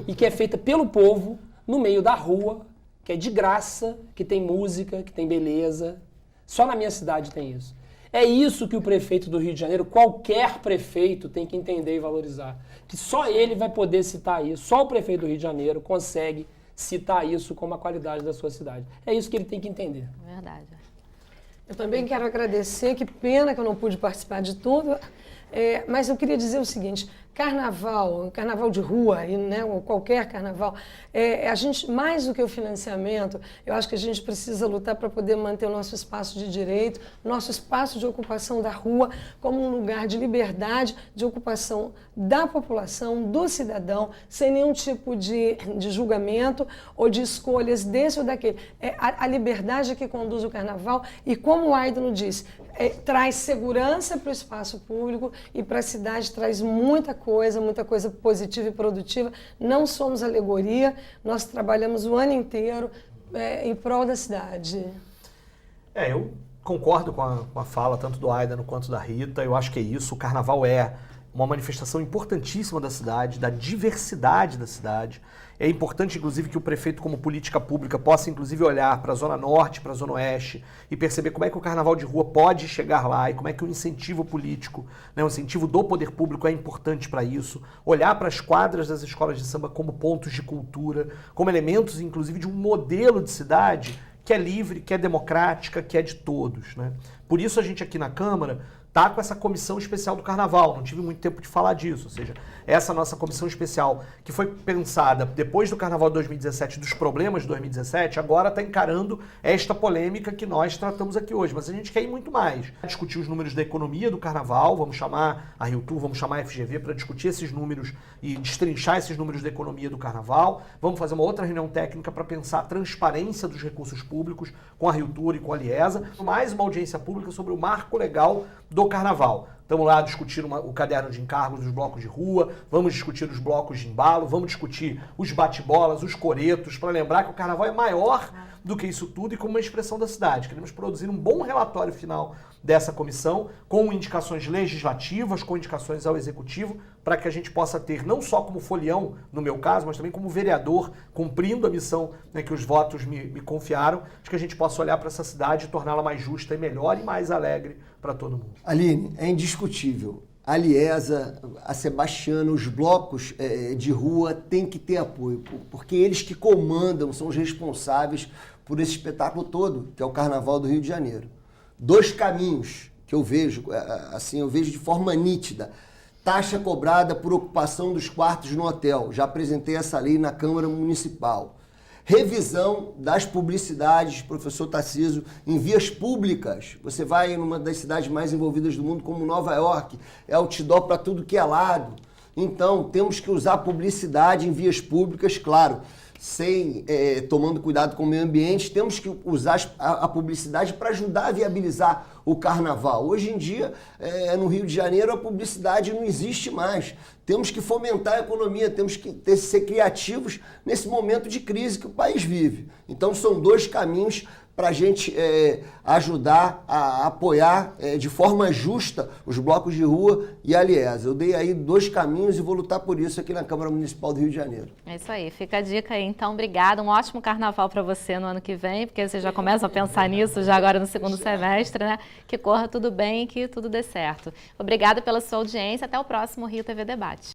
E que é feita pelo povo, no meio da rua, que é de graça, que tem música, que tem beleza. Só na minha cidade tem isso. É isso que o prefeito do Rio de Janeiro, qualquer prefeito, tem que entender e valorizar. Que só ele vai poder citar isso, só o prefeito do Rio de Janeiro consegue citar isso como a qualidade da sua cidade. É isso que ele tem que entender. Verdade. Eu também quero agradecer, que pena que eu não pude participar de tudo, mas eu queria dizer o seguinte, carnaval de rua, né, ou qualquer carnaval, a gente, mais do que o financiamento, eu acho que a gente precisa lutar para poder manter o nosso espaço de direito, nosso espaço de ocupação da rua como um lugar de liberdade, de ocupação da população, do cidadão, sem nenhum tipo de julgamento ou de escolhas desse ou daquele. É a liberdade que conduz o carnaval e, como o Aidno disse, traz segurança para o espaço público e para a cidade traz muita coisa positiva e produtiva. Não somos alegoria, nós trabalhamos o ano inteiro em prol da cidade. Eu concordo com a fala tanto do Aidno quanto da Rita. Eu acho que é isso. O carnaval é uma manifestação importantíssima da cidade, da diversidade da cidade. É importante, inclusive, que o prefeito, como política pública, possa, inclusive, olhar para a Zona Norte, para a Zona Oeste e perceber como é que o carnaval de rua pode chegar lá e como é que o incentivo político, né, o incentivo do poder público é importante para isso. Olhar para as quadras das escolas de samba como pontos de cultura, como elementos, inclusive, de um modelo de cidade que é livre, que é democrática, que é de todos, né? Por isso a gente aqui na Câmara está com essa comissão especial do Carnaval. Não tive muito tempo de falar disso, ou seja, essa nossa comissão especial que foi pensada depois do Carnaval de 2017, dos problemas de 2017, agora está encarando esta polêmica que nós tratamos aqui hoje. Mas a gente quer ir muito mais. Discutir os números da economia do Carnaval, vamos chamar a Rio Tour, vamos chamar a FGV para discutir esses números e destrinchar esses números da economia do Carnaval. Vamos fazer uma outra reunião técnica para pensar a transparência dos recursos públicos com a Rio Tour e com a Liesa. Mais uma audiência pública sobre o marco legal do Carnaval. Estamos lá discutindo o caderno de encargos dos blocos de rua, vamos discutir os blocos de embalo, vamos discutir os bate-bolas, os coretos, para lembrar que o Carnaval é maior do que isso tudo e como uma expressão da cidade. Queremos produzir um bom relatório final dessa comissão, com indicações legislativas, com indicações ao Executivo, para que a gente possa ter, não só como folião, no meu caso, mas também como vereador, cumprindo a missão, né, que os votos me confiaram, de que a gente possa olhar para essa cidade e torná-la mais justa e melhor e mais alegre para todo mundo. Aline, é indiscutível. A Liesa, a Sebastiana, os blocos de rua têm que ter apoio, porque eles que comandam, são os responsáveis por esse espetáculo todo, que é o Carnaval do Rio de Janeiro. 2 caminhos que eu vejo, assim, eu vejo de forma nítida. Taxa cobrada por ocupação dos quartos no hotel. Já apresentei essa lei na Câmara Municipal. Revisão das publicidades, professor Tarcísio, em vias públicas. Você vai em uma das cidades mais envolvidas do mundo, como Nova York, é outdoor para tudo que é lado. Então, temos que usar publicidade em vias públicas, claro, tomando cuidado com o meio ambiente. Temos que usar a publicidade para ajudar a viabilizar o carnaval. Hoje em dia, no Rio de Janeiro, a publicidade não existe mais. Temos que fomentar a economia, temos que ser criativos nesse momento de crise que o país vive. Então, são 2 caminhos para a gente ajudar a apoiar de forma justa os blocos de rua e a Liesa. Eu dei aí 2 caminhos e vou lutar por isso aqui na Câmara Municipal do Rio de Janeiro. É isso aí, fica a dica aí. Então, obrigada. Um ótimo carnaval para você no ano que vem, porque você já começa a pensar nisso já agora no segundo semestre, né? Que corra tudo bem e que tudo dê certo. Obrigada pela sua audiência. Até o próximo Rio TV Debate.